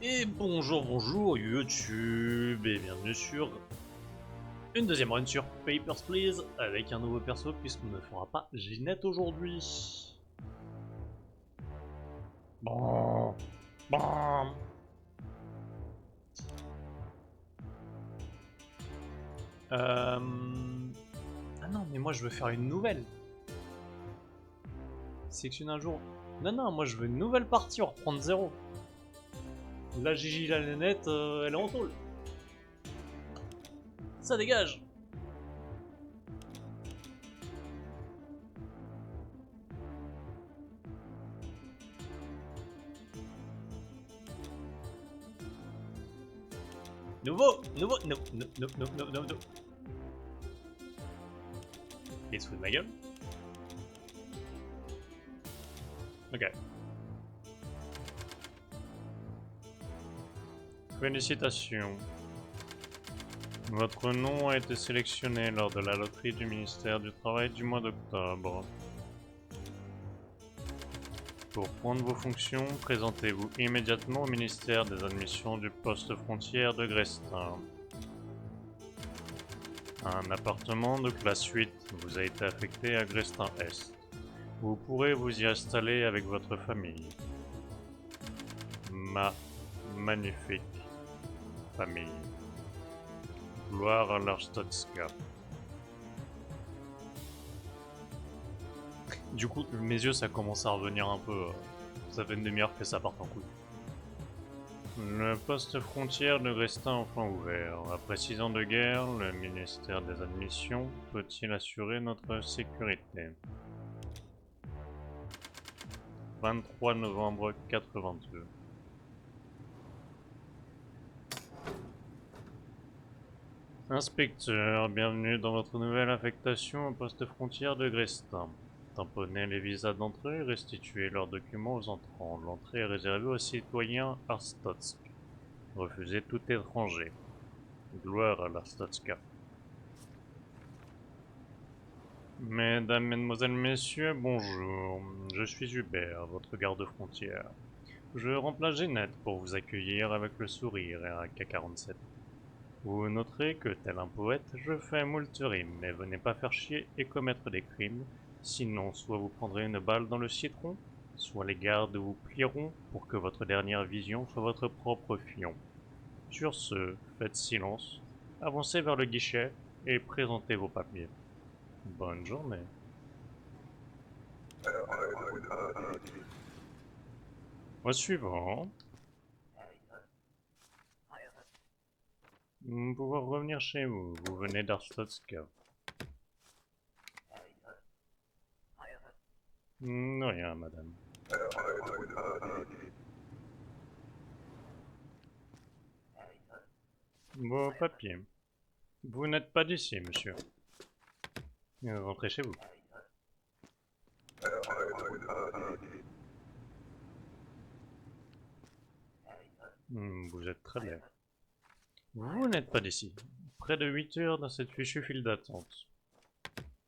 Et bonjour YouTube et bienvenue sur une deuxième run sur Papers, Please avec un nouveau perso puisqu'on ne fera pas Ginette aujourd'hui. Bon, bon. Ah non mais moi je veux faire une nouvelle. Sélectionner un jour. Non moi je veux une nouvelle partie, on reprend de zéro. La Gigi la nénette elle est en tôle. Ça dégage. Nouveau. No. Il se fout de ma gueule. Ok. Félicitations. Votre nom a été sélectionné lors de la loterie du ministère du Travail du mois d'octobre. Pour prendre vos fonctions, présentez-vous immédiatement au ministère des Admissions du poste frontière de Grestin. Un appartement de classe 8 vous a été affecté à Grestin-Est. Vous pourrez vous y installer avec votre famille. Ma magnifique famille. Gloire à l'Arstotska. Du coup, mes yeux, ça commence à revenir un peu. Ça fait une demi-heure que ça part en couille. Le poste frontière de Grestin enfin ouvert. Après 6 ans de guerre, le ministère des Admissions peut-il assurer notre sécurité? 23 novembre 82. Inspecteur, bienvenue dans votre nouvelle affectation au poste frontière de Grestin. Tamponnez les visas d'entrée et restituez leurs documents aux entrants. L'entrée est réservée aux citoyens Arstotsk. Refusez tout étranger. Gloire à l'Arstotska. Mesdames, Mesdemoiselles, Messieurs, bonjour. Je suis Hubert, votre garde-frontière. Je remplace Ginette pour vous accueillir avec le sourire et un AK-47. Vous noterez que, tel un poète, je fais moult rimes, mais venez pas faire chier et commettre des crimes, sinon soit vous prendrez une balle dans le citron, soit les gardes vous plieront pour que votre dernière vision soit votre propre fion. Sur ce, faites silence, avancez vers le guichet et présentez vos papiers. Bonne journée. Au suivant. Pouvoir revenir chez vous. Vous venez d'Arstotska. Rien, madame. Vos papiers. Vous n'êtes pas d'ici, monsieur. Rentrez chez vous. Vous êtes très bien. Vous n'êtes pas d'ici. Près de 8 heures dans cette fichue file d'attente.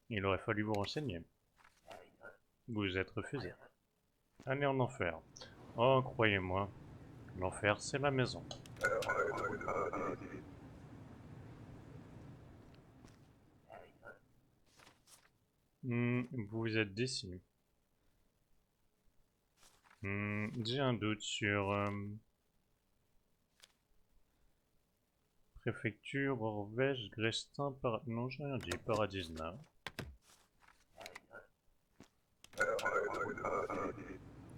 Il aurait fallu vous renseigner. Vous êtes refusé. Allez en enfer. Oh, croyez-moi, l'enfer c'est la maison. Vous êtes d'ici. J'ai un doute sur... Préfecture, Orvège, Grestin, non j'ai rien dit, Paradisna.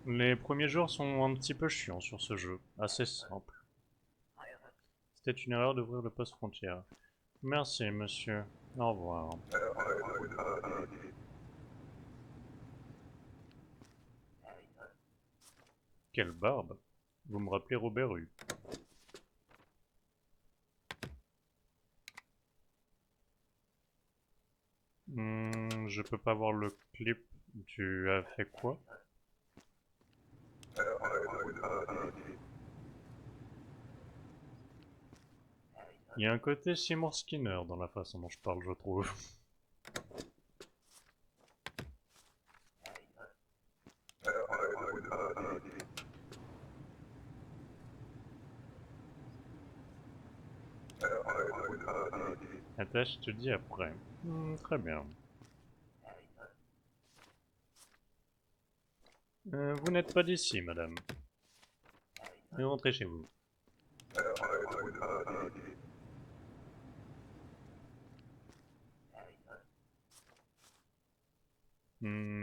Les premiers jours sont un petit peu chiants sur ce jeu, assez simple. C'était une erreur d'ouvrir le poste frontière. Merci monsieur, au revoir. Quelle barbe! Vous me rappelez Robert Hue. Je peux pas voir le clip. Tu as fait quoi? Il y a un côté Seymour Skinner dans la façon dont je parle, je trouve. Attends, je te dis après. Très bien. Vous n'êtes pas d'ici, madame. Rentrez chez vous.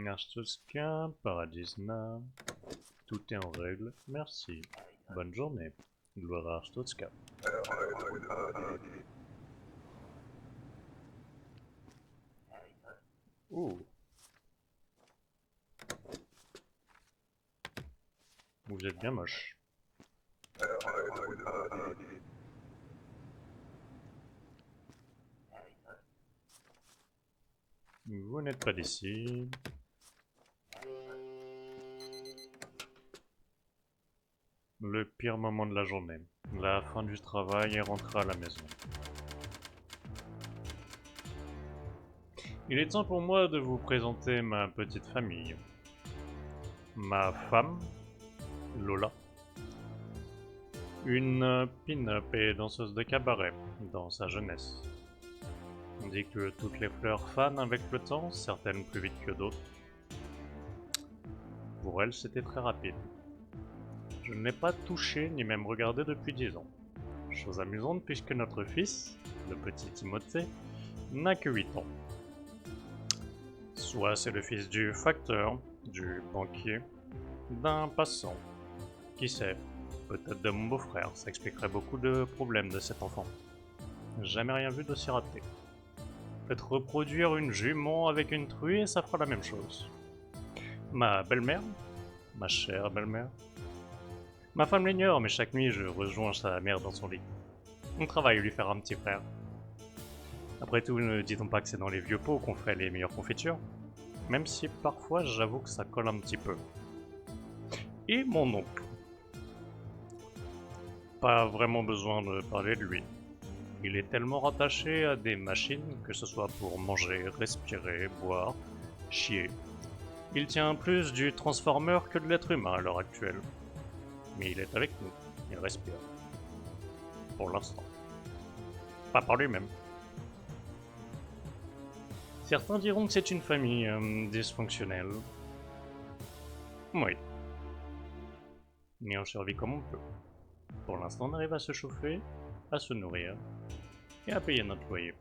Arstotzka, Paradisna. Tout est en règle, merci. Bonne journée. Gloire à Arstotzka. Oh. Vous êtes bien moche. Vous n'êtes pas d'ici. Le pire moment de la journée. La fin du travail et rentrer à la maison. Il est temps pour moi de vous présenter ma petite famille. Ma femme, Lola. Une pin-up et danseuse de cabaret dans sa jeunesse. On dit que toutes les fleurs fanent avec le temps, certaines plus vite que d'autres. Pour elle, c'était très rapide. Je ne l'ai pas touché ni même regardé depuis 10 ans. Chose amusante puisque notre fils, le petit Timothée, n'a que 8 ans. Soit c'est le fils du facteur, du banquier, d'un passant. Qui sait, peut-être de mon beau-frère, ça expliquerait beaucoup de problèmes de cet enfant. Jamais rien vu d'aussi raté. Faites reproduire une jument avec une truie et ça fera la même chose. Ma belle-mère, ma chère belle-mère. Ma femme l'ignore, mais chaque nuit je rejoins sa mère dans son lit. On travaille à lui faire un petit frère. Après tout, ne dit-on pas que c'est dans les vieux pots qu'on fait les meilleures confitures? Même si parfois j'avoue que ça colle un petit peu. Et mon oncle. Pas vraiment besoin de parler de lui. Il est tellement rattaché à des machines, que ce soit pour manger, respirer, boire, chier. Il tient plus du transformer que de l'être humain à l'heure actuelle. Mais il est avec nous, il respire. Pour l'instant. Pas par lui-même. Certains diront que c'est une famille dysfonctionnelle. Oui. Mais on survit comme on peut. Pour l'instant, on arrive à se chauffer, à se nourrir et à payer notre loyer.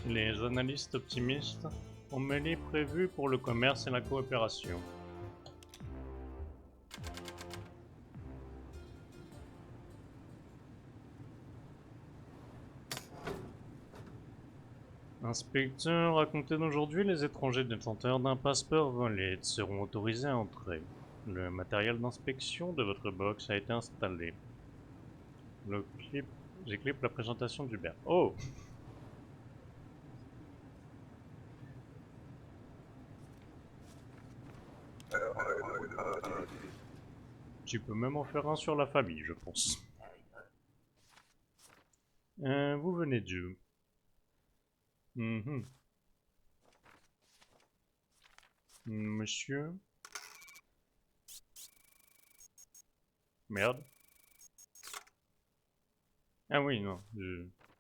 Les analystes optimistes ont mêlé prévu pour le commerce et la coopération. Inspecteur, à compter d'aujourd'hui, les étrangers détenteurs d'un passeport valide seront autorisés à entrer. Le matériel d'inspection de votre box a été installé. J'éclipe la présentation d'Hubert. Oh! Tu peux même en faire un sur la famille, je pense. Vous venez d'où? Monsieur? Merde. Ah oui, non,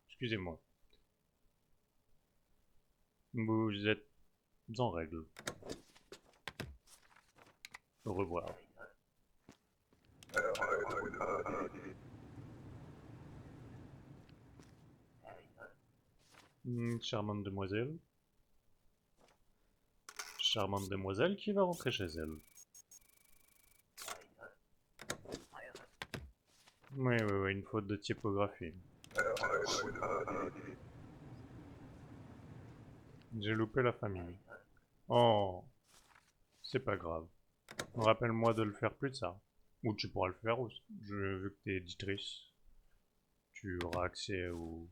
excusez-moi. Vous êtes en règle. Au revoir. Charmante demoiselle. Charmante demoiselle qui va rentrer chez elle. Oui, une faute de typographie. J'ai loupé la famille. Oh, c'est pas grave. Rappelle-moi de le faire plus tard. Ou tu pourras le faire aussi. Vu que t'es éditrice, tu auras accès au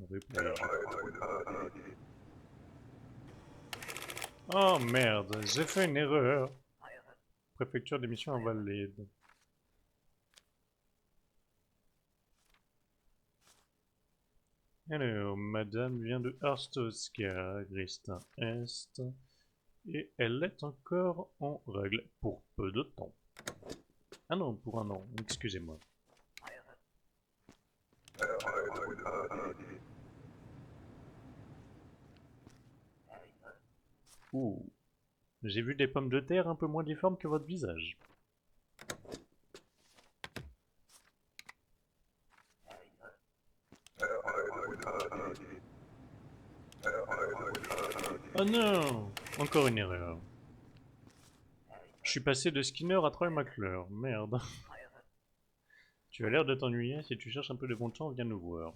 replay. Oh merde, j'ai fait une erreur. Préfecture d'émission invalide. Alors, madame vient de Arstotzka, Gristin Est, et elle est encore en règle pour peu de temps. Ah non, pour un an, excusez-moi. Ouh, j'ai vu des pommes de terre un peu moins difformes que votre visage. Oh non! Encore une erreur. Je suis passé de Skinner à Troy McClure. Merde. Tu as l'air de t'ennuyer. Si tu cherches un peu de bon temps, viens nous voir.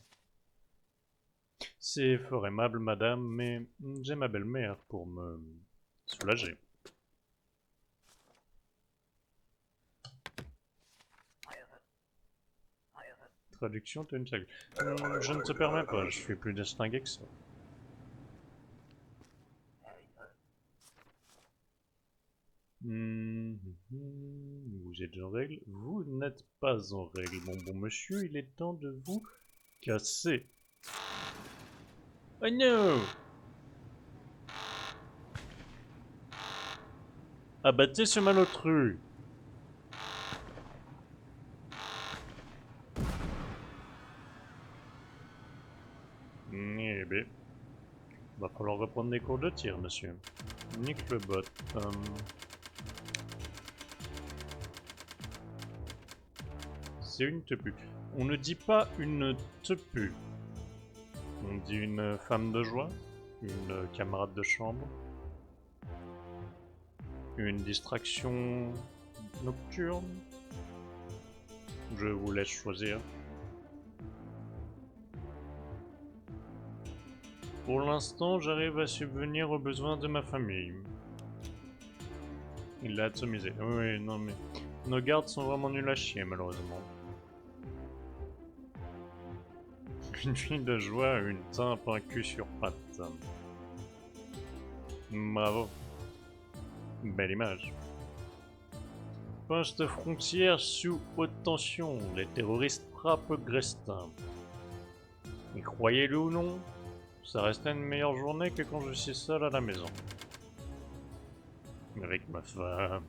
C'est fort aimable, madame, mais j'ai ma belle-mère pour me soulager. Traduction, tu as une seule. Je ne te permets pas, je suis plus distingué que ça. Vous êtes en règle? Vous n'êtes pas en règle, mon bon monsieur, il est temps de vous casser. Oh non! Abattez ce malotru! Eh ben, va falloir reprendre des cours de tir, monsieur. Nique le bot. C'est une tepu. On ne dit pas une tepu. On dit une femme de joie, une camarade de chambre, une distraction nocturne. Je vous laisse choisir. Pour l'instant, j'arrive à subvenir aux besoins de ma famille. Il a atomisé. Oui, non mais... Nos gardes sont vraiment nuls à chier, malheureusement. Une fille de joie, une timpe, un cul sur pattes. Bravo. Belle image. Poste frontière sous haute tension. Les terroristes frappent Grestin. Et croyez-le ou non, ça restait une meilleure journée que quand je suis seul à la maison. Avec ma femme.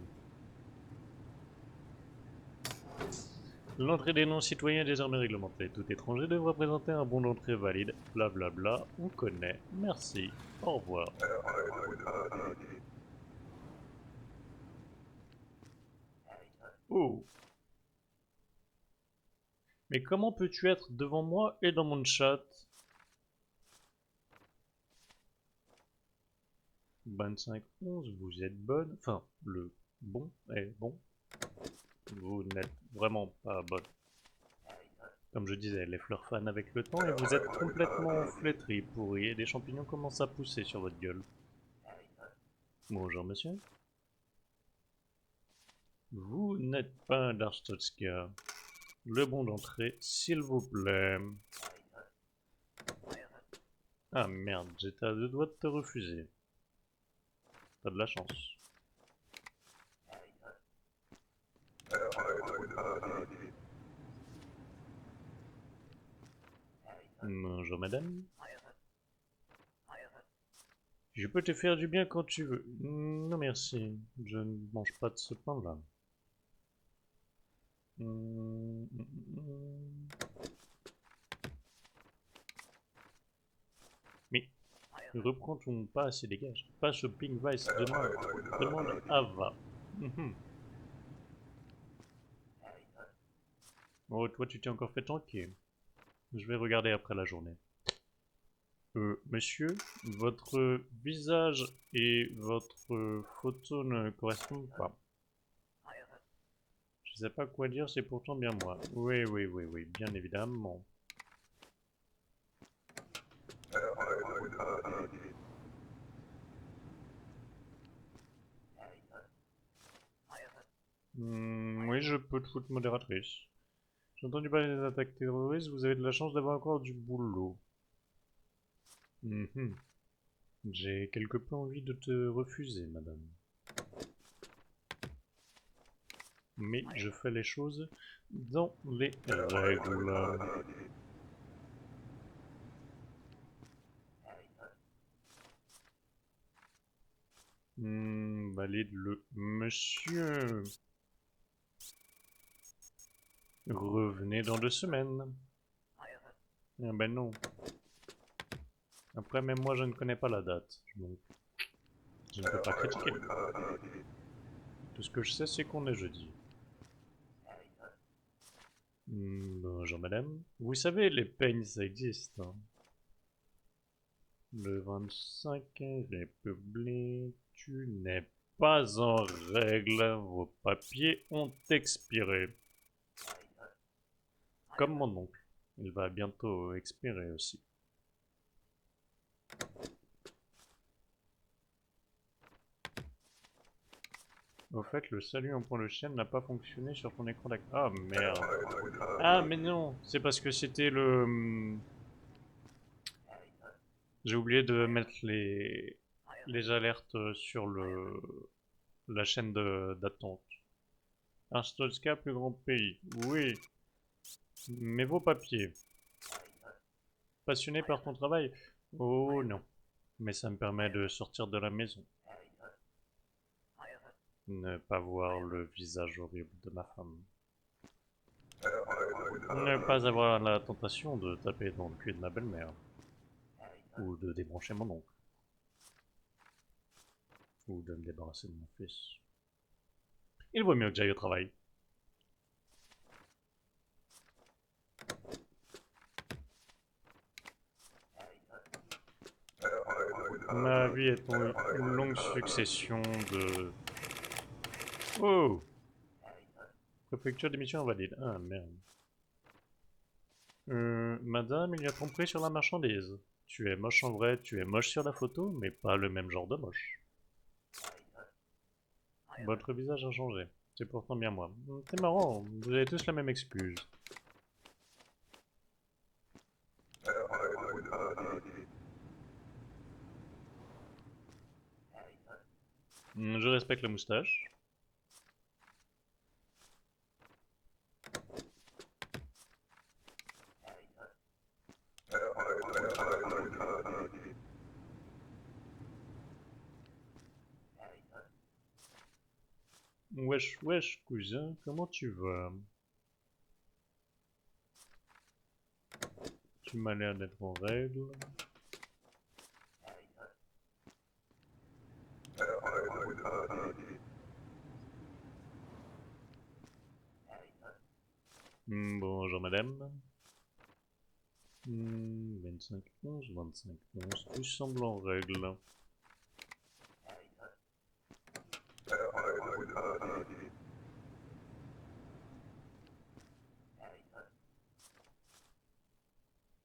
L'entrée des non-citoyens est désormais réglementée. Tout étranger devra présenter un bon d'entrée valide. Blablabla, on connaît. Merci. Au revoir. Oh. Mais comment peux-tu être devant moi et dans mon chat? 25-11, vous êtes bonne. Enfin, le bon est bon. Vous n'êtes vraiment pas bonne. Comme je disais, les fleurs fanent avec le temps et vous êtes complètement flétri, pourri, et des champignons commencent à pousser sur votre gueule. Bonjour monsieur. Vous n'êtes pas un Darstotska. Le bon d'entrée, s'il vous plaît. Ah merde, j'étais à deux doigts de te refuser. T'as de la chance. Bonjour madame. Je peux te faire du bien quand tu veux. Non merci, je ne mange pas de ce pain-là. Mais reprends ton passe et dégage. Pas shopping Vice demain. Demande Ava. Oh, toi tu t'es encore fait tanker. Je vais regarder après la journée. Monsieur, votre visage et votre photo ne correspondent pas. Je sais pas quoi dire, c'est pourtant bien moi. Oui, oui, oui, oui, bien évidemment. Oui, je peux te foutre modératrice. J'ai entendu parler des attaques terroristes, vous avez de la chance d'avoir encore du boulot. J'ai quelque peu envie de te refuser, madame. Mais je fais les choses dans les règles. Valide le monsieur. Revenez dans 2 semaines. Ah ben non. Après, même moi, je ne connais pas la date, donc je ne peux pas critiquer. Tout ce que je sais, c'est qu'on est jeudi. Bonjour madame. Vous savez, les peignes, ça existe. Hein. Le 25 République, tu n'es pas en règle. Vos papiers ont expiré. Comme mon oncle. Il va bientôt expirer aussi. Au fait, le salut en point de chaîne n'a pas fonctionné sur ton écran d'accueil. Ah merde. Ah mais non, c'est parce que c'était le... J'ai oublié de mettre les alertes sur la chaîne d'attente. Arstotzka, plus grand pays. Oui. Mais vos papiers. Passionné par ton travail? Oh non. Mais ça me permet de sortir de la maison. Ne pas voir le visage horrible de ma femme. Ne pas avoir la tentation de taper dans le cul de ma belle-mère. Ou de débrancher mon oncle. Ou de me débarrasser de mon fils. Il vaut mieux que j'aille au travail. Ma vie est une longue succession de... Oh! Préfecture d'émission invalide. Ah merde. Madame, il y a tromperie sur la marchandise. Tu es moche en vrai, tu es moche sur la photo, mais pas le même genre de moche. Votre visage a changé. C'est pourtant bien moi. C'est marrant, vous avez tous la même excuse. Je respecte la moustache. Wesh, wesh, cousin, comment tu vas? Tu m'as l'air d'être en règle. Bonjour madame. 25, 11, 25, 11, tout semble en règle.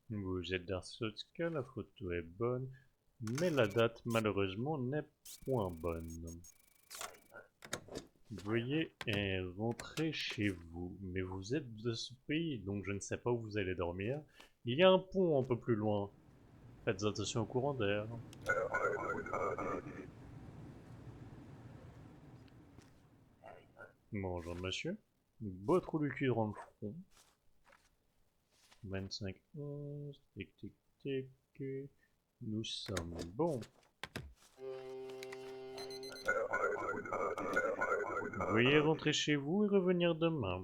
Vous êtes d'Arstotzka, la photo est bonne, mais la date malheureusement n'est point bonne. Veuillez rentrer chez vous, mais vous êtes de ce pays, donc je ne sais pas où vous allez dormir. Il y a un pont un peu plus loin. Faites attention au courant d'air. Bonjour monsieur. Beau trou du cul dans le front. 25, 11, tic tic tic. Nous sommes bons. Veuillez rentrer chez vous et revenir demain.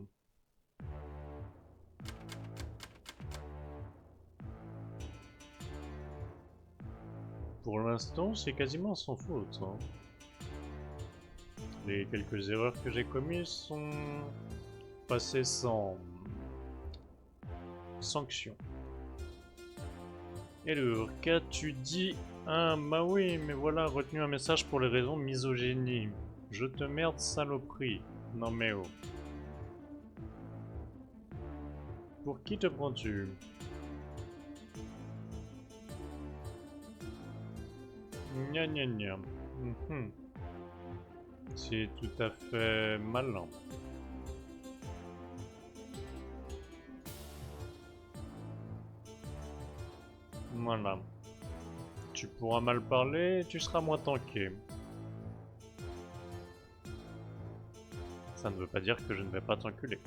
Pour l'instant, c'est quasiment sans faute. Hein. Les quelques erreurs que j'ai commises sont passées sans sanction. Et alors, qu'as-tu dit? Ah, bah oui, mais voilà, retenu un message pour les raisons misogynie. Je te merde, saloperie. Non mais oh. Pour qui te prends-tu? Gna gna gna. C'est tout à fait malin. Voilà. Tu pourras mal parler, tu seras moins tanké. Ça ne veut pas dire que je ne vais pas t'enculer.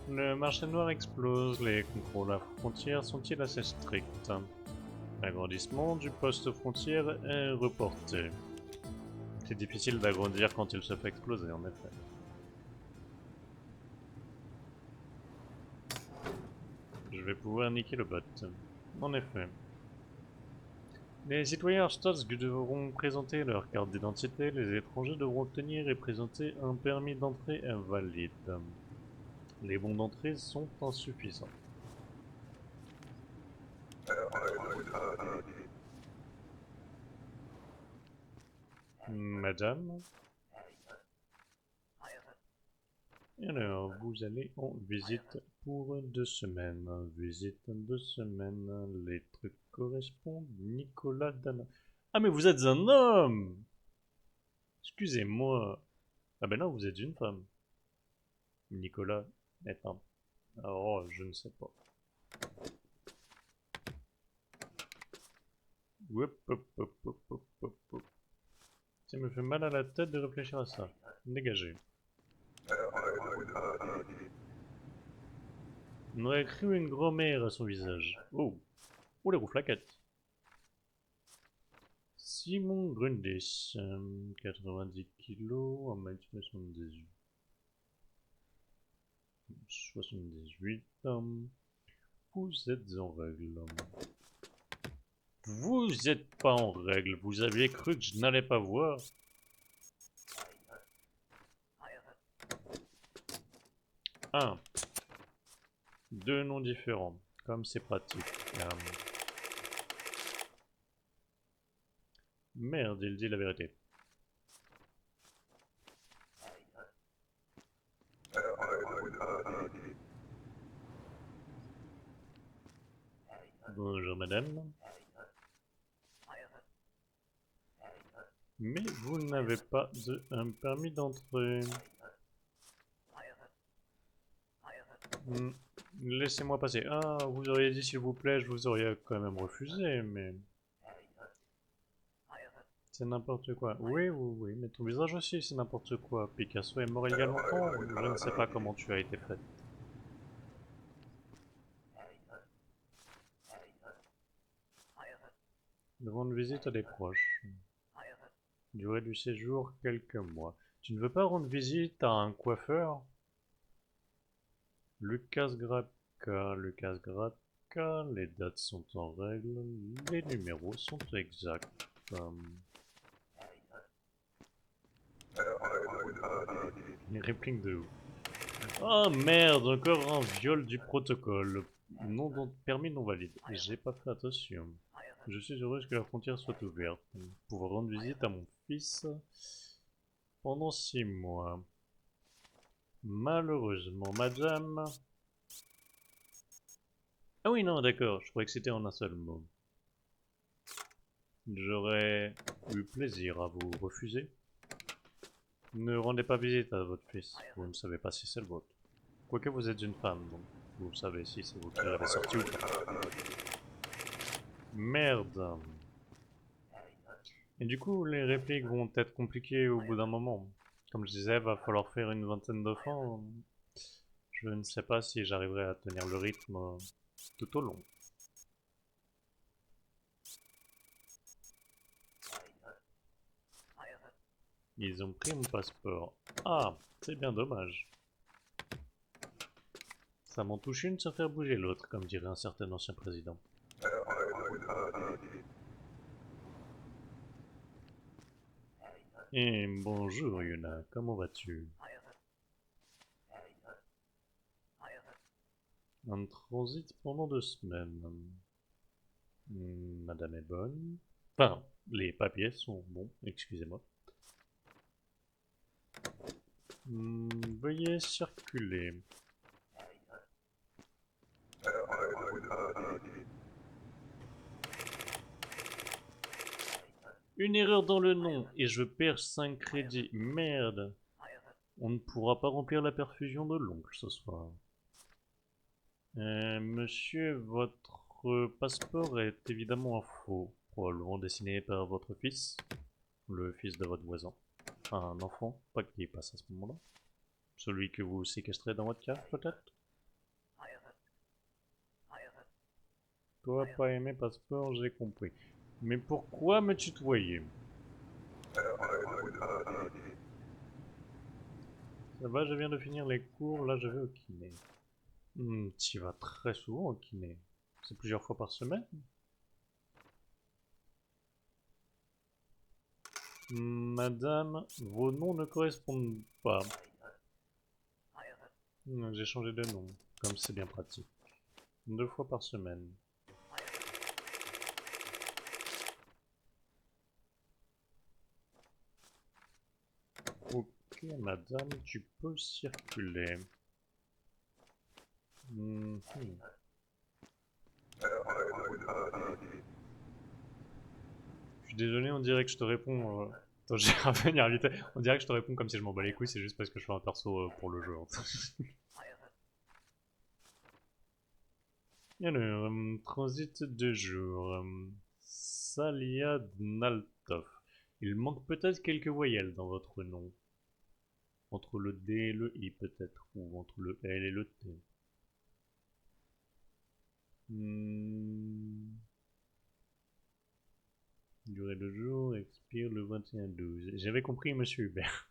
Le marché noir explose, les contrôles à frontières sont-ils assez stricts? L'agrandissement du poste frontière est reporté. C'est difficile d'agrandir quand il se fait exploser, en effet. je vais pouvoir niquer le bot. En effet. Les citoyens Arstotzk devront présenter leur carte d'identité, les étrangers devront obtenir et présenter un permis d'entrée invalide. Les bons d'entrée sont insuffisants. Madame? Alors, vous allez en visite pour 2 semaines. Visite 2 semaines. Les trucs correspondent. Nicolas Dana. Ah, mais vous êtes un homme! Excusez-moi. Ah ben non, vous êtes une femme. Nicolas est un... Oh, je ne sais pas. Hop, hop, hop, hop, hop, hop, hop. Ça me fait mal à la tête de réfléchir à ça. Dégagez. On aurait cru une grand-mère à son visage. Oh! Oh, les rouflaquettes! Simon Grundis, 90 kilos, 1m78. 78. Vous êtes en règle. Vous êtes pas en règle. Vous aviez cru que je n'allais pas voir. Un. 2 noms différents. Comme c'est pratique. Merde, il dit la vérité. Bonjour madame. Mais vous n'avez pas un permis d'entrée. Laissez-moi passer. Ah, vous auriez dit s'il vous plaît, je vous aurais quand même refusé, mais... C'est n'importe quoi. Oui, oui, oui, mais ton visage aussi, c'est n'importe quoi. Picasso est mort il y a longtemps, je ne sais pas comment tu as été faite. Nous rendre visite à des proches. Durée du séjour, quelques mois. Tu ne veux pas rendre visite à un coiffeur? Lucas Gratka, les dates sont en règle, les numéros sont exacts. Les répliques de ouf. Oh merde, encore un viol du protocole. Permis non valide. J'ai pas fait attention. Je suis heureuse que la frontière soit ouverte. Pouvoir rendre visite à mon fils pendant 6 mois. Malheureusement, madame... Ah oui, non, d'accord, je croyais que c'était en un seul mot. J'aurais eu plaisir à vous refuser. Ne rendez pas visite à votre fils, vous ne savez pas si c'est le vôtre. Quoique vous êtes une femme, donc vous savez si c'est vous qui l'avez sorti ou pas. Merde. Et du coup, les répliques vont être compliquées au bout d'un moment. Comme je disais, va falloir faire une vingtaine de fois. Je ne sais pas si j'arriverai à tenir le rythme tout au long. Ils ont pris mon passeport. Ah, c'est bien dommage. Ça m'en touche une sans faire bouger l'autre, comme dirait un certain ancien président. Et bonjour Yuna, comment vas-tu? Un transit pendant 2 semaines. Madame est bonne. Enfin, les papiers sont bons, excusez-moi. Veuillez circuler. Une erreur dans le nom et je perds 5 crédits. Merde. On ne pourra pas remplir la perfusion de l'oncle ce soir. Monsieur, votre passeport est évidemment un faux. Probablement dessiné par votre fils. Le fils de votre voisin. Un enfant, pas qui passe à ce moment-là. Celui que vous séquestrez dans votre cave, peut-être? Toi, pas aimé passeport, j'ai compris. Mais pourquoi me tutoyer? Ça va, je viens de finir les cours, là je vais au kiné. Tu vas très souvent au kiné. C'est plusieurs fois par semaine? Madame, vos noms ne correspondent pas. J'ai changé de nom, comme c'est bien pratique. 2 fois par semaine. Ok, madame, tu peux circuler. Mhm. Je suis désolé, on dirait que je te réponds. Attends, j'ai à venir vite. On dirait que je te réponds comme si je m'en bats les couilles, c'est juste parce que je fais un perso pour le jeu. Alors, transit de jour. Salia Naltov. Il manque peut-être quelques voyelles dans votre nom. Entre le D et le I peut-être, ou entre le L et le T. Hmm. Durée de jour expire le 21-12. J'avais compris, monsieur Hubert.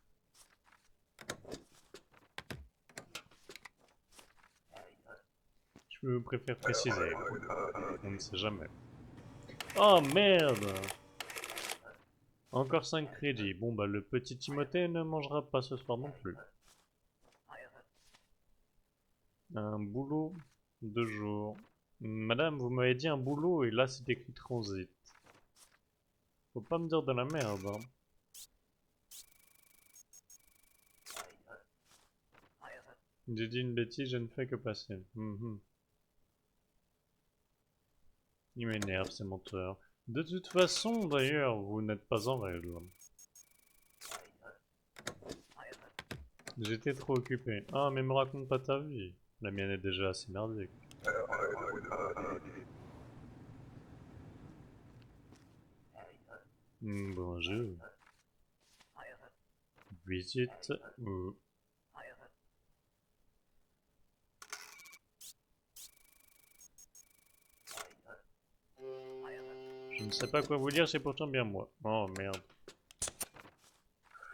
Je préfère préciser. On ne sait jamais. Oh merde! Encore 5 crédits. Bon bah le petit Timothée ne mangera pas ce soir non plus. Un boulot de jour. Madame, vous m'avez dit un boulot et là c'est écrit transit. Faut pas me dire de la merde, hein. J'ai dit une bêtise, je ne fais que passer. Il m'énerve, ces menteurs. De toute façon, d'ailleurs, vous n'êtes pas en règle. J'étais trop occupé. Ah, mais me raconte pas ta vie. La mienne est déjà assez merdique. Bonjour. Visite. Je ne sais pas quoi vous dire, c'est pourtant bien moi. Oh merde.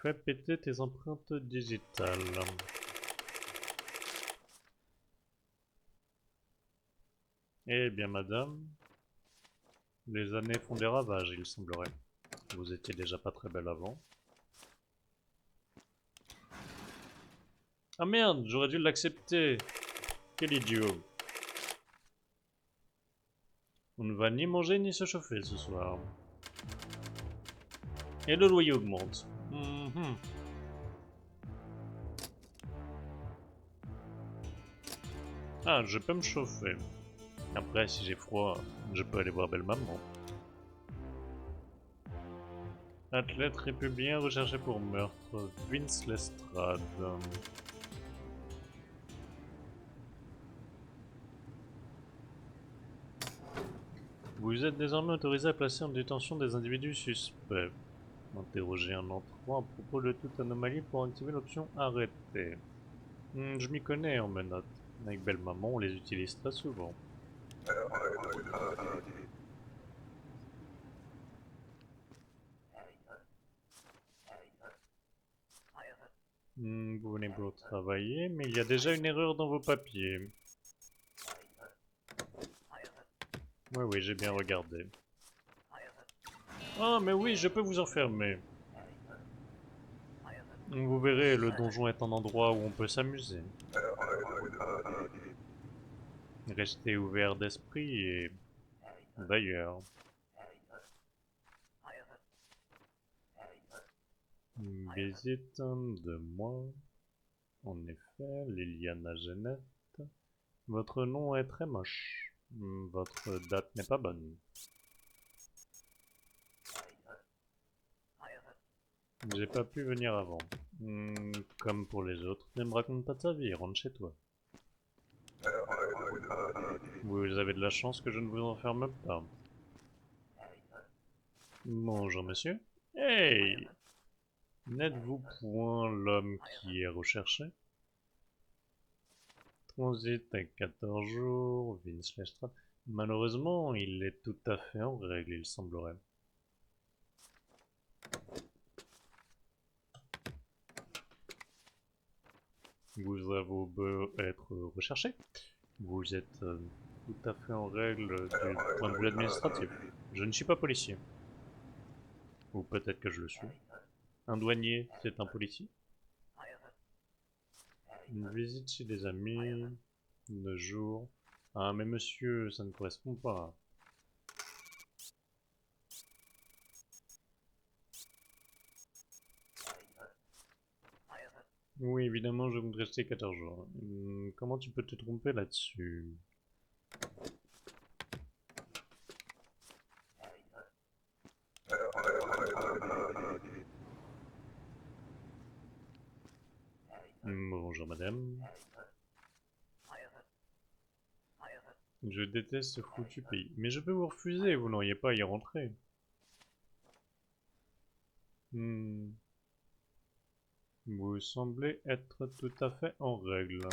Fais péter tes empreintes digitales. Eh bien, madame, les années font des ravages, il semblerait. Vous étiez déjà pas très belle avant. Ah merde, j'aurais dû l'accepter. Quel idiot. On ne va ni manger ni se chauffer ce soir. Et le loyer augmente. Ah, je peux me chauffer. Après, si j'ai froid, je peux aller voir belle maman. Athlète républicain recherché pour meurtre. Vince Lestrade. Vous êtes désormais autorisé à placer en détention des individus suspects. Interroger un entrant à propos de toute anomalie pour activer l'option arrêter. Je m'y connais en menottes. Avec belle maman, on les utilise très souvent. Vous venez pour travailler, mais il y a déjà une erreur dans vos papiers. Oui, oui, j'ai bien regardé. Ah, mais oui, je peux vous enfermer. Vous verrez, le donjon est un endroit où on peut s'amuser. Restez ouvert d'esprit et... D'ailleurs... Visite de moi. En effet, Liliana Genette. Votre nom est très moche. Votre date n'est pas bonne. J'ai pas pu venir avant. Comme pour les autres, ne me raconte pas ta vie, rentre chez toi. Vous avez de la chance que je ne vous enferme pas. Bonjour monsieur. Hey! N'êtes-vous point l'homme qui est recherché? Transit à 14 jours, Vince Lestrade. Malheureusement, il est tout à fait en règle, il semblerait. Vous avouez être recherché. Vous êtes tout à fait en règle du point de vue administratif. Je ne suis pas policier. Ou peut-être que je le suis. Un douanier, c'est un policier. Une visite chez des amis, 2 jours. Ah, mais monsieur, ça ne correspond pas. Oui, évidemment, je voudrais rester 14 jours. Comment tu peux te tromper là-dessus? Bonjour madame. Je déteste ce foutu pays. Mais je peux vous refuser, vous n'auriez pas à y rentrer. Vous semblez être tout à fait en règle.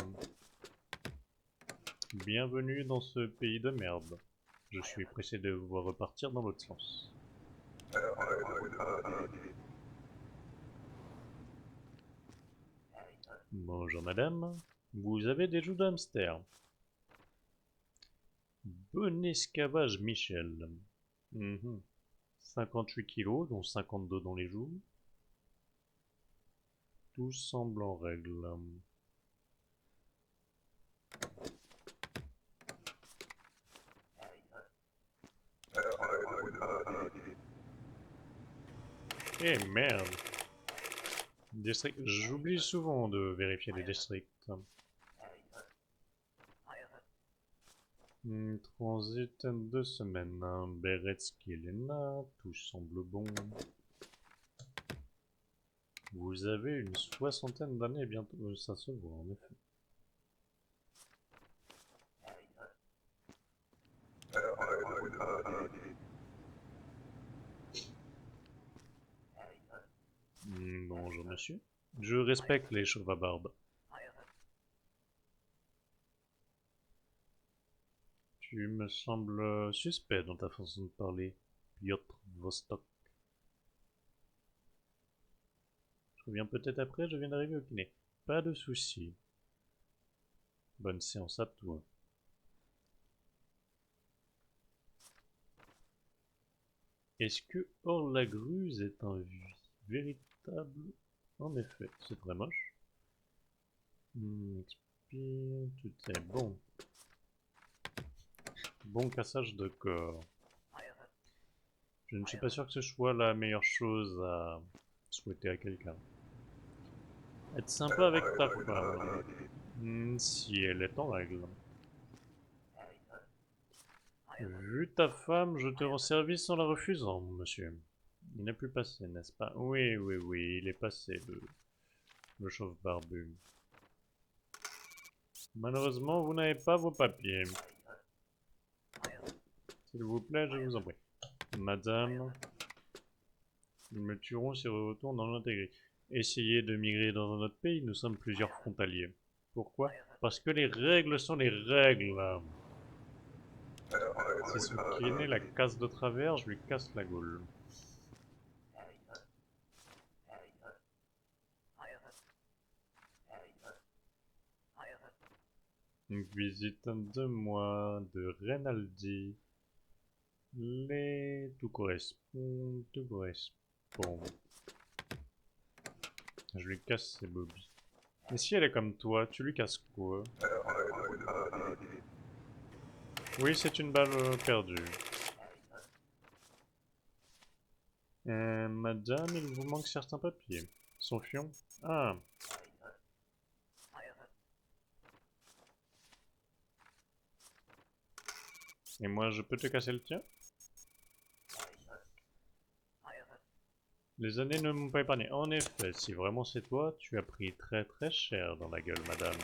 Bienvenue dans ce pays de merde. Je suis pressé de vous voir repartir dans l'autre sens. Bonjour madame. Vous avez des joues de hamster. Bon escavage Michel. 58 kilos, dont 52 dans les joues. Tout semble en règle. Eh merde. District. J'oublie souvent de vérifier les districts. Transit 2 semaines. Beretski Lena, tout semble bon. Vous avez une 60aine d'années bientôt. Ça se voit en effet. Bonjour monsieur. Je respecte les chauves à barbe. Tu me sembles suspect dans ta façon de parler, Piotr Vostok. Je reviens peut-être après, je viens d'arriver au kiné. Pas de soucis. Bonne séance à toi. Est-ce que Orlagruse est un véritable... En effet, c'est très moche. Expire, tout est bon. Bon cassage de corps. Je ne suis pas sûr que ce soit la meilleure chose à souhaiter à quelqu'un. Être sympa avec ta femme. Si elle est en règle. Vu ta femme, je te rends service en la refusant, monsieur. Il n'a plus passé, n'est-ce pas? Oui, oui, oui, il est passé, le chauve barbu. Malheureusement, vous n'avez pas vos papiers. S'il vous plaît, je vous en prie. Madame, ils me tueront si je retourne dans l'intégrité. Essayez de migrer dans un autre pays, nous sommes plusieurs frontaliers. Pourquoi? Parce que les règles sont les règles. C'est ce qui est né la casse de travers, je lui casse la gaule. Une visite en 2 mois de Rinaldi. Tout correspond, tout correspond. Je lui casse ses bobbies. Mais si elle est comme toi, tu lui casses quoi? Oui, c'est une balle perdue. Madame, il vous manque certains papiers. Son fion? Ah. Et moi, je peux te casser le tien? Les années ne m'ont pas épargné. En effet, si vraiment c'est toi, tu as pris très très cher dans la gueule, madame.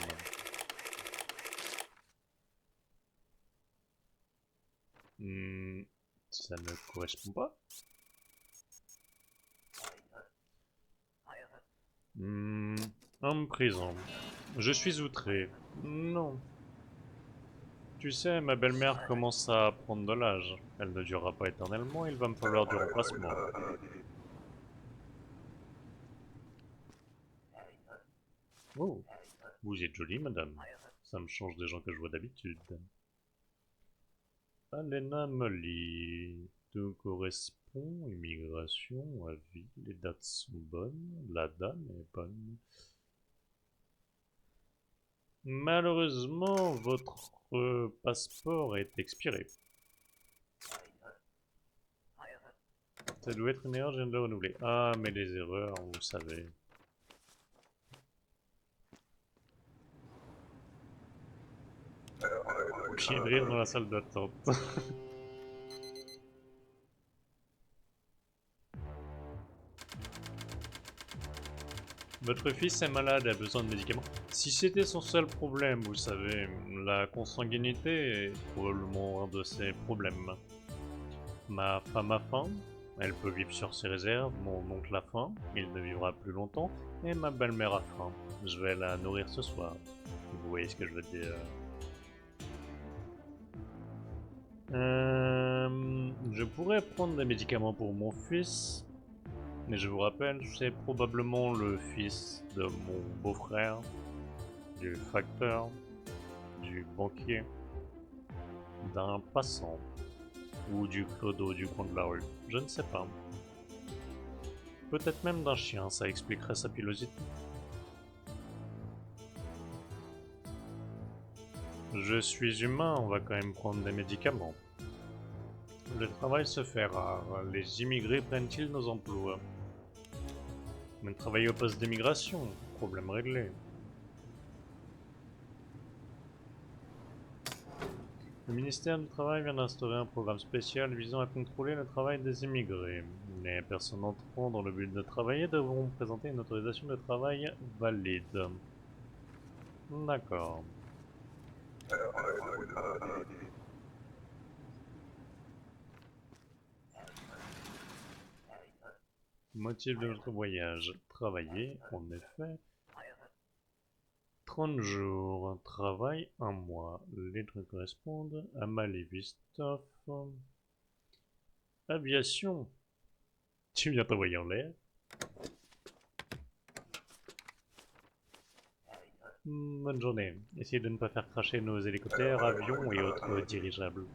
Ça ne correspond pas. En prison. Je suis outré. Non. Tu sais, ma belle-mère commence à prendre de l'âge. Elle ne durera pas éternellement, il va me falloir du remplacement. Oh, vous êtes jolie, madame. Ça me change des gens que je vois d'habitude. Alena Molly. Tout correspond. Immigration, avis. Les dates sont bonnes. La dame est bonne. Malheureusement, votre passeport est expiré. Ça doit être une erreur, je viens de le renouveler. Ah, mais les erreurs, vous savez. Qui de rire dans la salle d'attente. Votre fils est malade et a besoin de médicaments. Si c'était son seul problème, vous savez, la consanguinité est probablement un de ses problèmes. Ma femme a faim, elle peut vivre sur ses réserves, mon oncle a faim, il ne vivra plus longtemps, et ma belle-mère a faim. Je vais la nourrir ce soir. Vous voyez ce que je veux dire. Je pourrais prendre des médicaments pour mon fils, mais je vous rappelle, c'est probablement le fils de mon beau-frère, du facteur, du banquier, d'un passant, ou du clodo du coin de la rue. Je ne sais pas. Peut-être même d'un chien, ça expliquerait sa pilosité. Je suis humain, on va quand même prendre des médicaments. Le travail se fait rare. Les immigrés prennent-ils nos emplois? Mais travailler au poste d'immigration, problème réglé. Le ministère du Travail vient d'instaurer un programme spécial visant à contrôler le travail des immigrés. Les personnes entrant dans le but de travailler devront présenter une autorisation de travail valide. D'accord. Motif de notre voyage. Travailler, en effet. 30 jours. Travail, 1 mois. Les trucs correspondent à Malevistov. Aviation. Tu viens t'envoyer en l'air. Bonne journée. Essayez de ne pas faire cracher nos hélicoptères, avions et autres dirigeables.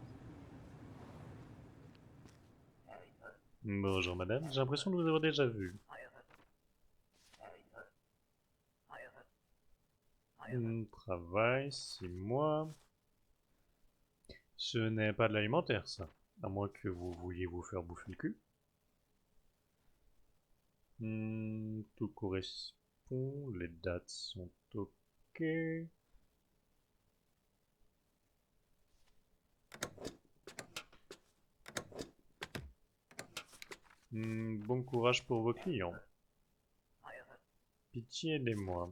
Bonjour madame, j'ai l'impression de vous avoir déjà vu. Travail, 6 mois. Ce n'est pas de l'alimentaire ça, à moins que vous vouliez vous faire bouffer le cul. Tout correspond, les dates sont ok. Bon courage pour vos clients. Pitié aidez-moi.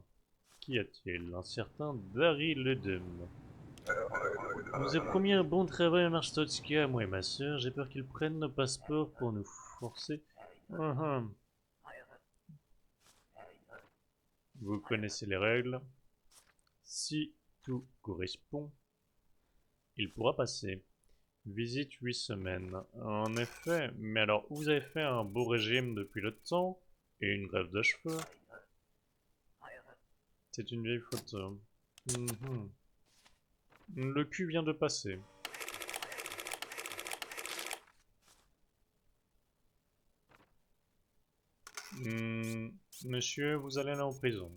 Qu'y a-t-il? Un certain Daryl Ledem. On nous a promis un bon travail à Marstotska, moi et ma sœur. J'ai peur qu'ils prennent nos passeports pour nous forcer. Vous connaissez les règles. Si tout correspond, il pourra passer. Visite 8 semaines. En effet, mais alors vous avez fait un beau régime depuis le temps et une grève de cheveux. C'est une vieille photo. Le cul vient de passer. Monsieur, vous allez aller en prison.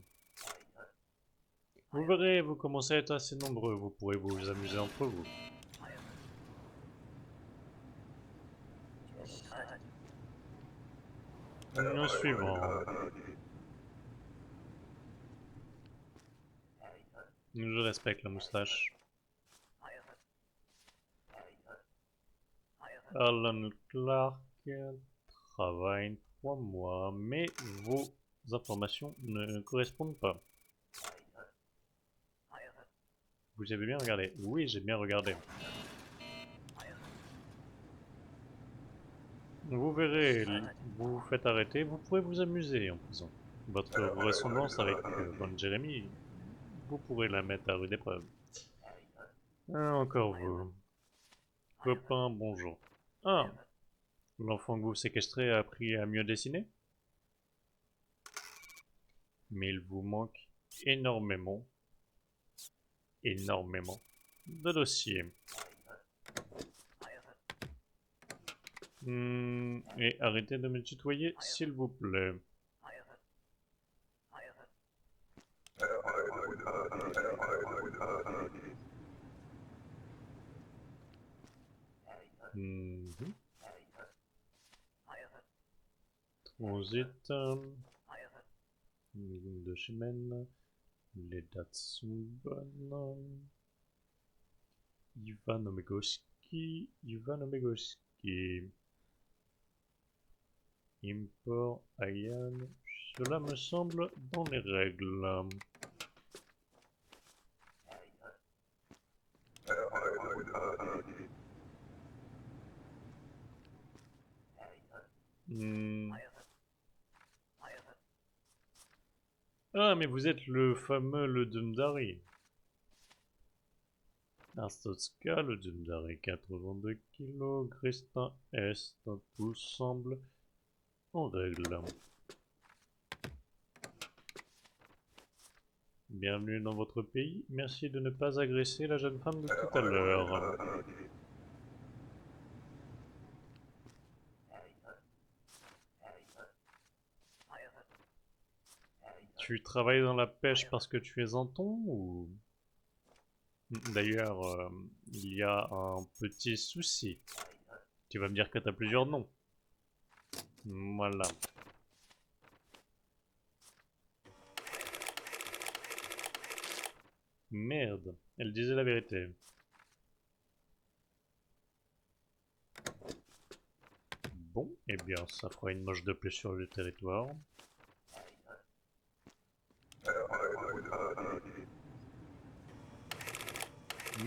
Vous verrez, vous commencez à être assez nombreux, vous pourrez vous amuser entre vous. Nous suivons. Je respecte la moustache. Alan Clark travaille 3 mois, mais vos informations ne correspondent pas. Vous avez bien regardé? Oui, j'ai bien regardé. Vous verrez, vous vous faites arrêter, vous pourrez vous amuser en prison. Votre ressemblance avec Ron Jeremy, vous pourrez la mettre à rude épreuve. Ah, encore vous. Copain, bonjour. Ah, l'enfant que vous séquestrez a appris à mieux dessiner? Mais il vous manque énormément. énormément de dossiers. Et arrêtez de me tutoyer, s'il vous plaît. Mhm. Transit. Ligne de Chimène. Les dates sont bonnes. Ivan Omegoski. Ivan Omegoski. Import Ayan. Cela me semble dans les règles. Hmm. Ah, mais vous êtes le fameux le Dundari. Arstotzka, le Dundari, 82 kg, Christin Est, tout semble en règle. Bienvenue dans votre pays, merci de ne pas agresser la jeune femme de tout à l'heure. Tu travailles dans la pêche parce que tu es un thon ou... D'ailleurs, il y a un petit souci. Tu vas me dire que tu as plusieurs noms. Voilà. Merde, elle disait la vérité. Bon, eh bien, ça fera une moche de plus sur le territoire.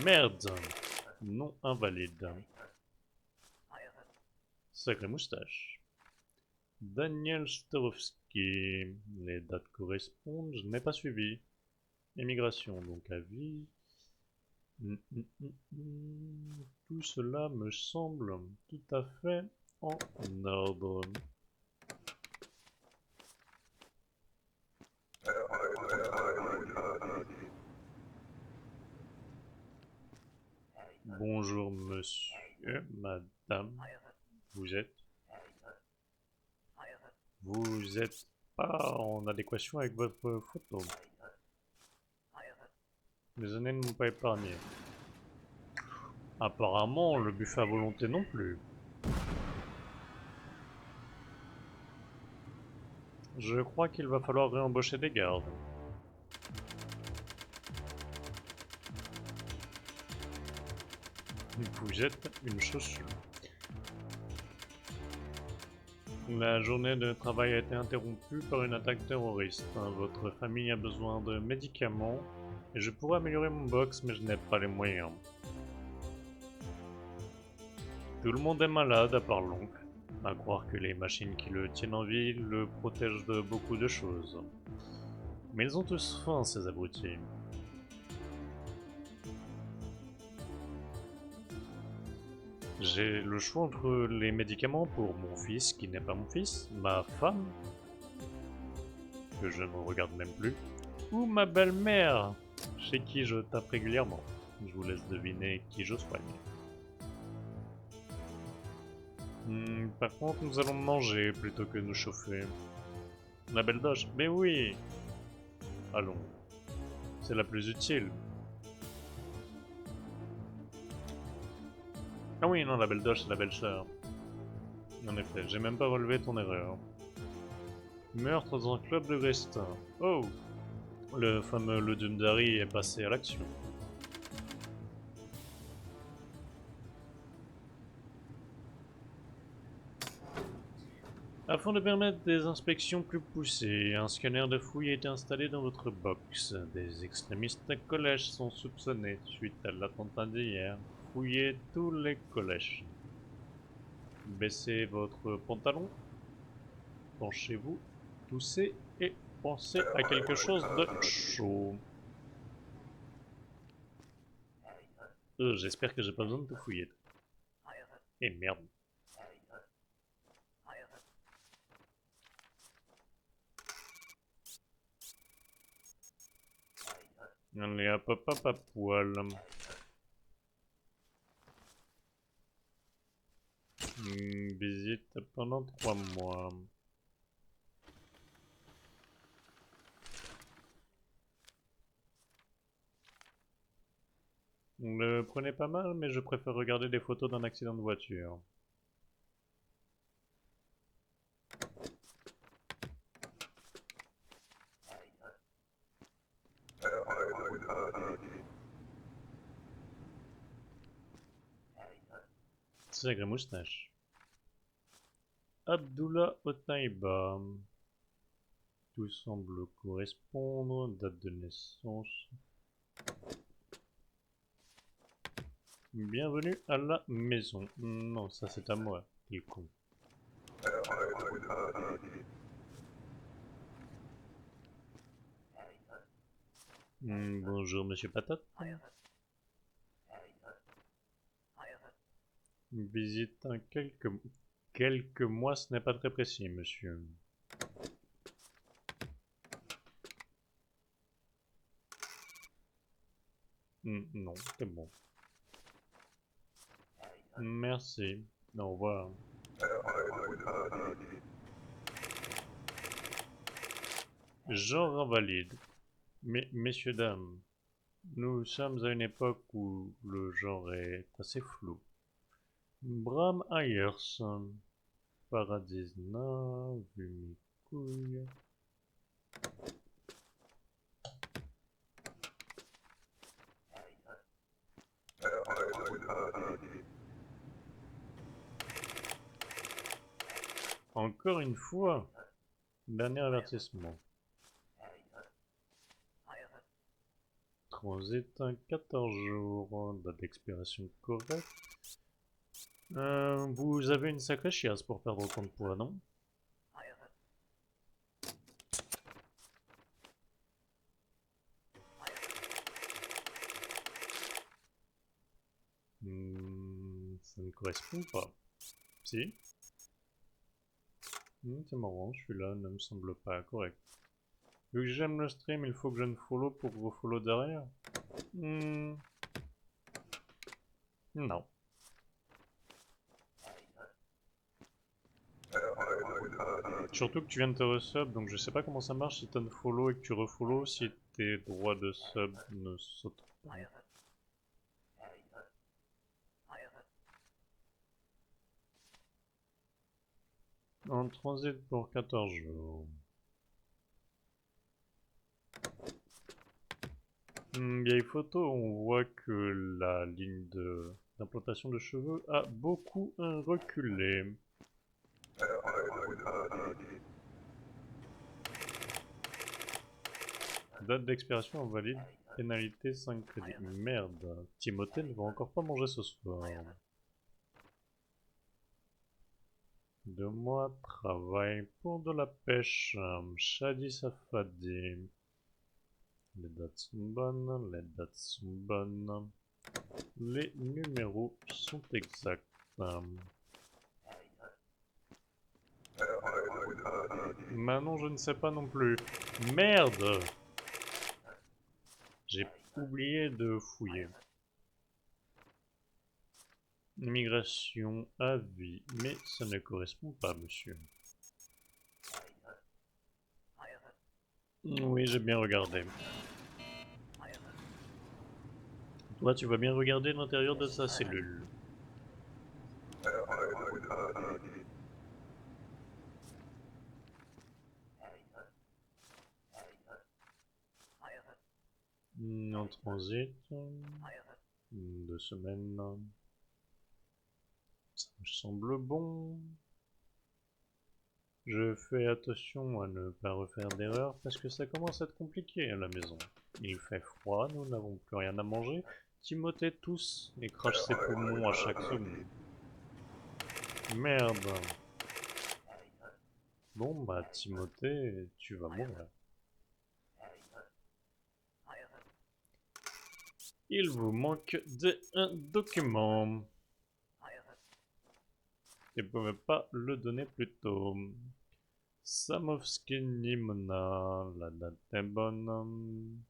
Merde! Non invalide. Sacrée moustache. Daniel Starowski. Les dates correspondent, je n'ai pas suivi. Émigration, donc à vie. Tout cela me semble tout à fait en ordre. Bonjour monsieur, madame. Vous êtes Vous êtes pas en adéquation avec votre photo. Les années ne m'ont pas épargné. Apparemment, le buffet à volonté non plus. Je crois qu'il va falloir réembaucher des gardes. Vous êtes une chaussure. La journée de travail a été interrompue par une attaque terroriste. Votre famille a besoin de médicaments et je pourrais améliorer mon box, mais je n'ai pas les moyens. Tout le monde est malade à part l'oncle. À croire que les machines qui le tiennent en vie le protègent de beaucoup de choses. Mais ils ont tous faim, ces abrutis. J'ai le choix entre les médicaments pour mon fils qui n'est pas mon fils, ma femme, que je ne regarde même plus, ou ma belle-mère, chez qui je tape régulièrement. Je vous laisse deviner qui je soigne. Par contre, nous allons manger plutôt que nous chauffer. La belle doge, mais oui. Allons, c'est la plus utile. Ah oui, non, la belle doge, c'est la belle sœur. En effet, j'ai même pas relevé ton erreur. Meurtre dans un club de Grestin. Oh, le fameux le Dundari est passé à l'action. Afin de permettre des inspections plus poussées, un scanner de fouille a été installé dans votre box. Des extrémistes collèges sont soupçonnés suite à l'attentat d'hier. Fouillez tous les collèges. Baissez votre pantalon, penchez-vous, toussez et pensez à quelque chose de chaud. J'espère que j'ai pas besoin de te fouiller. Et merde. Allez, hop, hop, hop, à poil. Visite pendant 3 mois. Le prenez pas mal, mais je préfère regarder des photos d'un accident de voiture. Sacré moustache. Abdullah Otaiba. Tout semble correspondre. Date de naissance. Bienvenue à la maison. Non, ça c'est à moi, quel con. Bonjour, monsieur Patate. Visite en quelques mois, ce n'est pas très précis, monsieur. Non, c'est bon. Merci. Au revoir. Genre invalide. Mais, messieurs, dames, nous sommes à une époque où le genre est assez flou. Bram Ayers, Paradisna, vu mes couilles. Encore une fois, dernier avertissement. Transit 14 jours, date d'expiration correcte. Vous avez une sacrée chiasse pour perdre autant de poids, non? Ça ne correspond pas. Si? C'est marrant, celui-là ne me semble pas correct. Vu que j'aime le stream, il faut que je ne follow pour refollow derrière? Non. Surtout que tu viens de te resub, donc je sais pas comment ça marche si tu follow et que tu refollow, si tes droits de sub ne sautent pas. En transit pour 14 jours. Vieille photo, on voit que la ligne d'implantation de cheveux a beaucoup reculé. Date d'expiration invalide, pénalité 5 crédits. Merde, Timothée ne va encore pas manger ce soir. 2 mois, travail pour de la pêche. Shadi Safadi. Les dates sont bonnes, les dates sont bonnes. Les numéros sont exacts. Maintenant, je ne sais pas non plus. Merde! J'ai oublié de fouiller. Immigration à vie, mais ça ne correspond pas, monsieur. Oui, j'ai bien regardé. Toi, tu vas bien regarder l'intérieur de sa cellule. En transit. 2 semaines. Ça me semble bon. Je fais attention à ne pas refaire d'erreur parce que ça commence à être compliqué à la maison. Il fait froid, nous n'avons plus rien à manger. Timothée tousse et crache ses poumons à chaque seconde. Merde. Bon bah Timothée, tu vas mourir. Il vous manque un document. Et vous ne pouvez pas le donner plus tôt. Samovski Nimona, la date est bonne.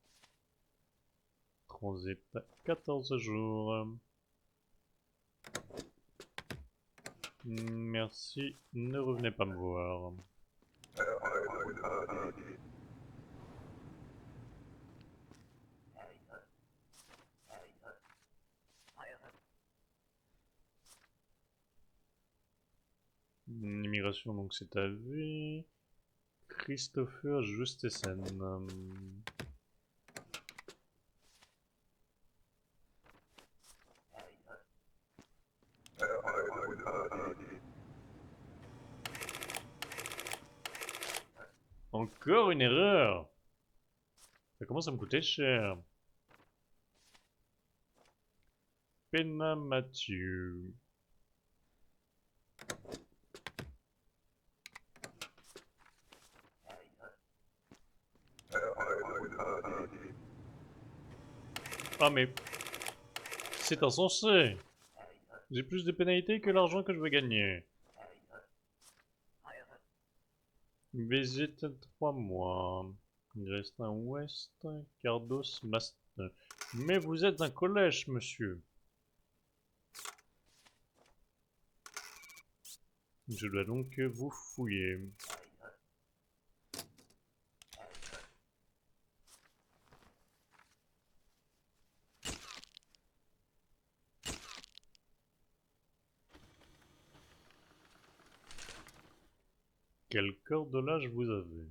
transit à 14 jours. Merci, ne revenez pas me voir. Immigration, donc c'est à vie. Christopher Justesen. Encore une erreur. Ça commence à me coûter cher. Pena Mathieu. Ah mais c'est insensé. J'ai plus de pénalités que l'argent que je veux gagner. Visite 3 mois. Grestin Ouest, Cardos Master. Mais vous êtes un collège, monsieur. Je dois donc vous fouiller. Quel cordelage vous avez?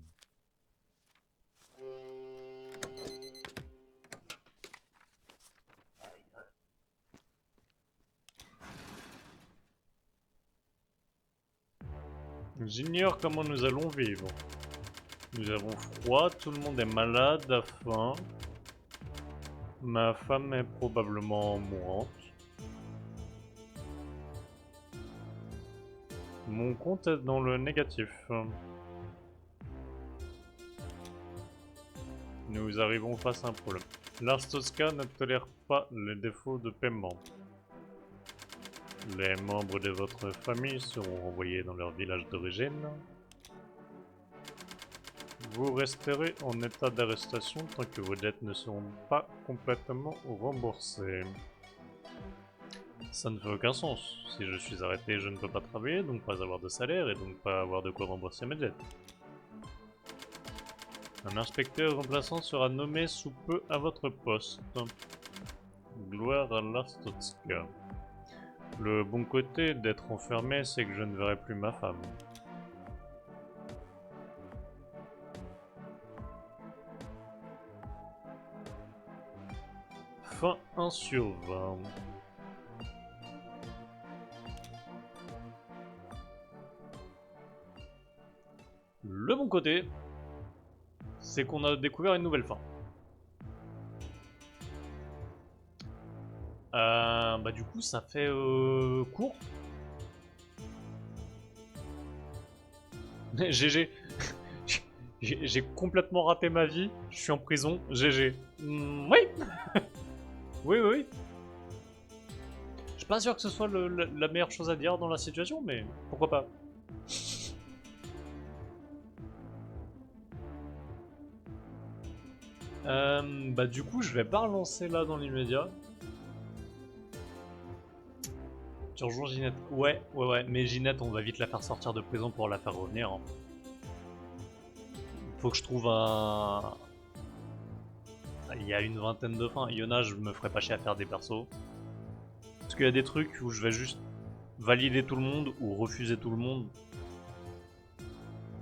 J'ignore comment nous allons vivre. Nous avons froid, tout le monde est malade, a faim. Ma femme est probablement mourante. Mon compte est dans le négatif. Nous arrivons face à un problème. Lars Tosca ne tolère pas les défauts de paiement. Les membres de votre famille seront renvoyés dans leur village d'origine. Vous resterez en état d'arrestation tant que vos dettes ne seront pas complètement remboursées. Ça ne fait aucun sens. Si je suis arrêté, je ne peux pas travailler, donc pas avoir de salaire et donc pas avoir de quoi rembourser mes dettes. Un inspecteur remplaçant sera nommé sous peu à votre poste. Gloire à Lastotska. Le bon côté d'être enfermé, c'est que je ne verrai plus ma femme. Fin 1 sur 20. Le bon côté, c'est qu'on a découvert une nouvelle fin. Bah du coup ça fait court. GG. J'ai complètement raté ma vie, je suis en prison, GG. Oui. Oui, oui, oui. Je suis pas sûr que ce soit la meilleure chose à dire dans la situation, mais pourquoi pas. Bah du coup je vais pas relancer là dans l'immédiat. Tu rejoins Ginette. Ouais, mais Ginette on va vite la faire sortir de prison pour la faire revenir. Hein. Faut que je trouve un... Il y a une vingtaine de fins. Yona, je me ferai pas chier à faire des persos. Parce qu'il y a des trucs où je vais juste valider tout le monde ou refuser tout le monde.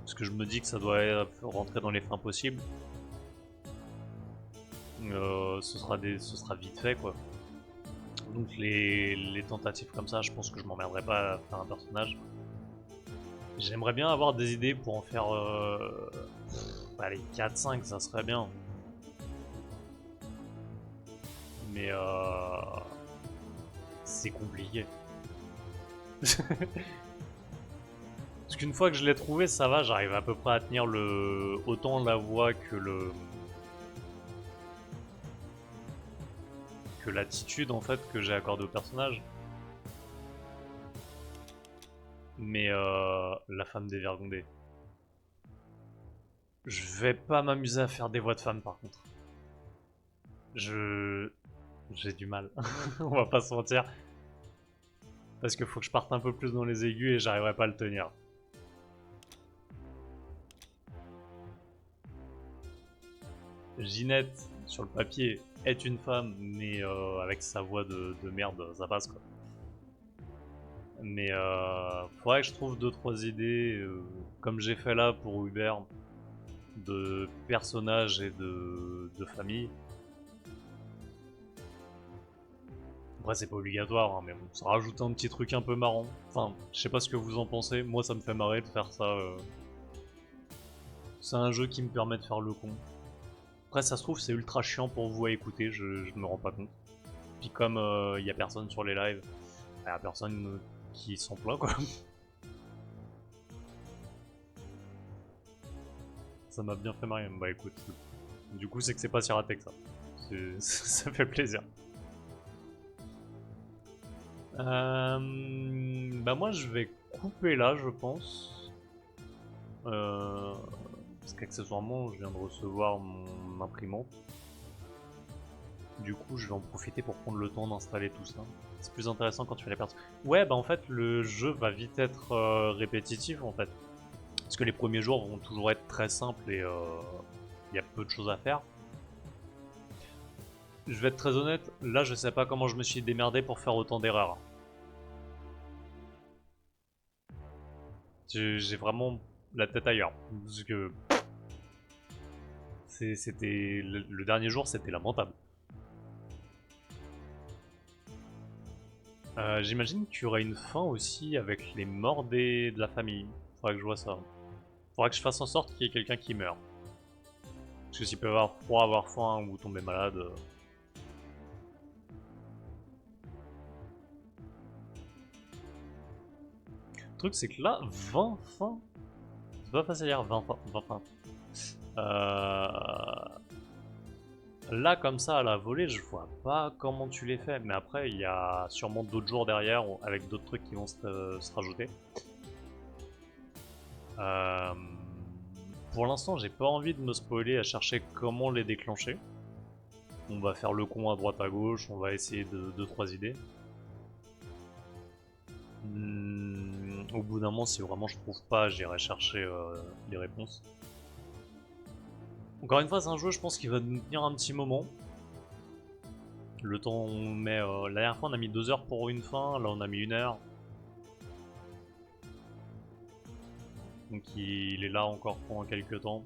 Parce que je me dis que ça doit rentrer dans les fins possibles. Ce sera vite fait quoi. Donc les tentatives comme ça, je pense que je m'emmerderai pas à faire un personnage. J'aimerais bien avoir des idées pour en faire... allez, 4-5, ça serait bien. Mais c'est compliqué. Parce qu'une fois que je l'ai trouvé, ça va, j'arrive à peu près à tenir autant la voix que l'attitude en fait que j'ai accordé au personnage. Mais la femme dévergondée. Je vais pas m'amuser à faire des voix de femme par contre. J'ai du mal. On va pas se mentir. Parce qu'il faut que je parte un peu plus dans les aigus et j'arriverai pas à le tenir. Ginette, sur le papier, est une femme, mais avec sa voix de merde, ça passe quoi. Mais faudrait que je trouve 2-3 idées, comme j'ai fait là pour Uber, de personnages et de famille. Après c'est pas obligatoire, hein, mais bon, ça rajoute un petit truc un peu marrant. Enfin, je sais pas ce que vous en pensez, moi ça me fait marrer de faire ça. C'est un jeu qui me permet de faire le con. Après ça se trouve c'est ultra chiant pour vous à écouter, je me rends pas compte. Puis comme y a personne sur les lives, y a personne qui s'en plaint quoi. Ça m'a bien fait marrer. Bah écoute, du coup c'est que c'est pas si raté que ça. Ça fait plaisir. Bah moi je vais couper là je pense. Parce qu'accessoirement je viens de recevoir mon imprimante. Du coup je vais en profiter pour prendre le temps d'installer tout ça. C'est plus intéressant quand tu fais la partie. Ouais bah en fait le jeu va vite être répétitif en fait. Parce que les premiers jours vont toujours être très simples et il y a peu de choses à faire. Je vais être très honnête, là je sais pas comment je me suis démerdé pour faire autant d'erreurs. J'ai vraiment la tête ailleurs. Parce que c'était le dernier jour, c'était lamentable. J'imagine qu'il y aura une fin aussi avec les morts de la famille. Faudrait que je vois ça. Faudrait que je fasse en sorte qu'il y ait quelqu'un qui meurt. Parce que s'il peut avoir froid, avoir faim ou tomber malade. Le truc c'est que là, 20 fins. C'est pas facile à dire 20 fins. 20 fins. Là, comme ça, à la volée, je vois pas comment tu les fais. Mais après, il y a sûrement d'autres jours derrière avec d'autres trucs qui vont se rajouter. Euh, pour l'instant, j'ai pas envie de me spoiler à chercher comment les déclencher. On va faire le con à droite à gauche, on va essayer de 2-3 idées. Au bout d'un moment, si vraiment je trouve pas, j'irai chercher les réponses. Encore une fois, c'est un jeu, je pense qu'il va nous tenir un petit moment. Le temps, on met. La dernière fois, on a mis 2 heures pour une fin, là, on a mis 1 heure. Donc, il est là encore pendant quelques temps.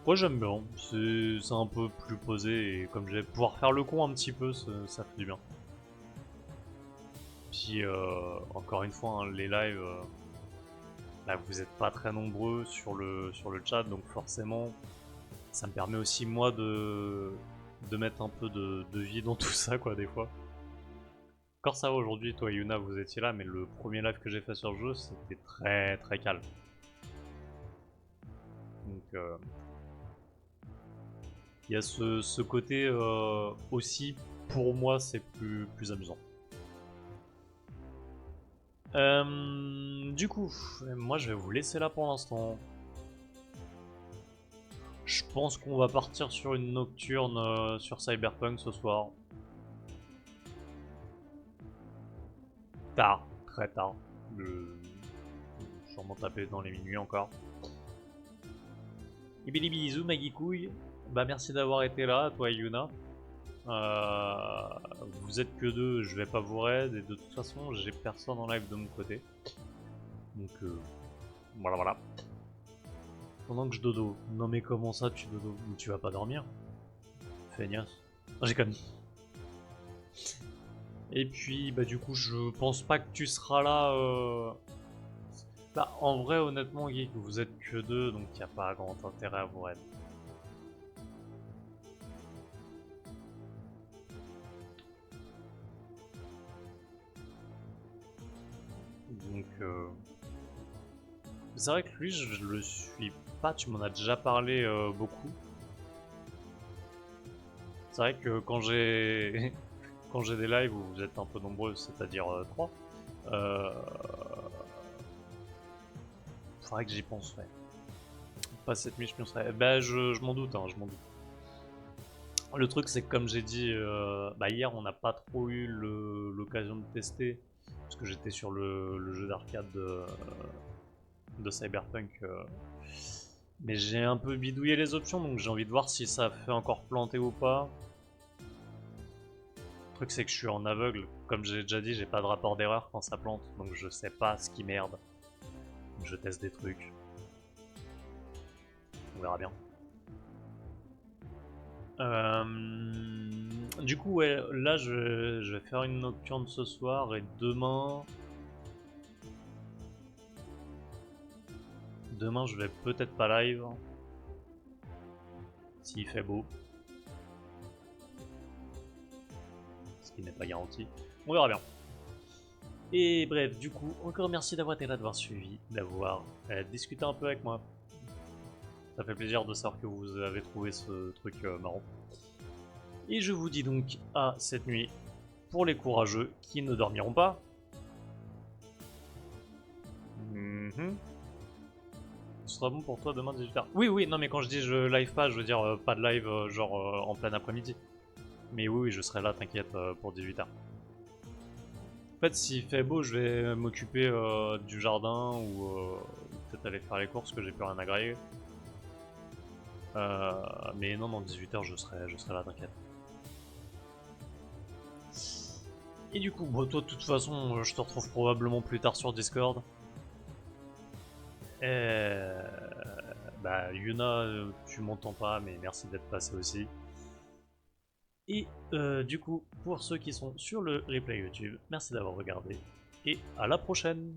Moi, j'aime bien. C'est un peu plus posé et comme je vais pouvoir faire le con un petit peu, ça fait du bien. Puis, encore une fois, hein, les lives. Là, vous êtes pas très nombreux sur le chat, donc forcément, ça me permet aussi moi de mettre un peu de vie dans tout ça, quoi, des fois. Encore ça va aujourd'hui, toi et Yuna, vous étiez là, mais le premier live que j'ai fait sur le jeu, c'était très très calme. Donc, il y a ce côté aussi, pour moi, c'est plus amusant. Du coup, moi je vais vous laisser là pour l'instant. Je pense qu'on va partir sur une nocturne sur Cyberpunk ce soir. Tard, très tard. Je vais sûrement taper dans les minuit encore. Et bisous Maggie Couille. Bah merci d'avoir été là, toi et Yuna. Vous êtes que deux, je vais pas vous raid et de toute façon j'ai personne en live de mon côté. Donc voilà. Pendant que je dodo. Non mais comment ça tu dodo? Tu vas pas dormir? Feignasse. Non j'ai connu. Et puis bah du coup je pense pas que tu seras là. Bah en vrai honnêtement Geek, vous êtes que deux donc y a pas grand intérêt à vous raid. Donc c'est vrai que lui je le suis pas, tu m'en as déjà parlé beaucoup. C'est vrai que quand j'ai quand j'ai des lives où vous êtes un peu nombreux, c'est-à-dire 3, faudrait que j'y pense, ouais. Pas cette nuit, je penserais. Bah je m'en doute, hein, je m'en doute. Le truc, c'est que comme j'ai dit, bah hier, on n'a pas trop eu l'occasion de tester, parce que j'étais sur le jeu d'arcade de Cyberpunk. Mais j'ai un peu bidouillé les options, donc j'ai envie de voir si ça fait encore planter ou pas. Le truc, c'est que je suis en aveugle. Comme j'ai déjà dit, j'ai pas de rapport d'erreur quand ça plante, donc je sais pas ce qui merde. Donc je teste des trucs. On verra bien. Du coup, ouais, là je vais faire une nocturne ce soir et demain. Demain, je vais peut-être pas live. S'il fait beau. Ce qui n'est pas garanti. On verra bien. Et bref, du coup, encore merci d'avoir été là, d'avoir suivi, d'avoir discuté un peu avec moi. Ça fait plaisir de savoir que vous avez trouvé ce truc marrant. Et je vous dis donc à cette nuit pour les courageux qui ne dormiront pas. Ce sera bon pour toi demain 18h. Oui, oui, non, mais quand je dis je live pas, je veux dire pas de live genre en plein après-midi. Mais oui, oui, je serai là, t'inquiète, pour 18h. En fait, s'il fait beau, je vais m'occuper du jardin ou peut-être aller faire les courses que j'ai plus rien à grailler. Mais non, dans 18h, je serai là, t'inquiète. Et du coup, bon, toi, de toute façon, je te retrouve probablement plus tard sur Discord. Bah, Yuna, tu m'entends pas, mais merci d'être passé aussi. Et du coup, pour ceux qui sont sur le replay YouTube, merci d'avoir regardé. Et à la prochaine!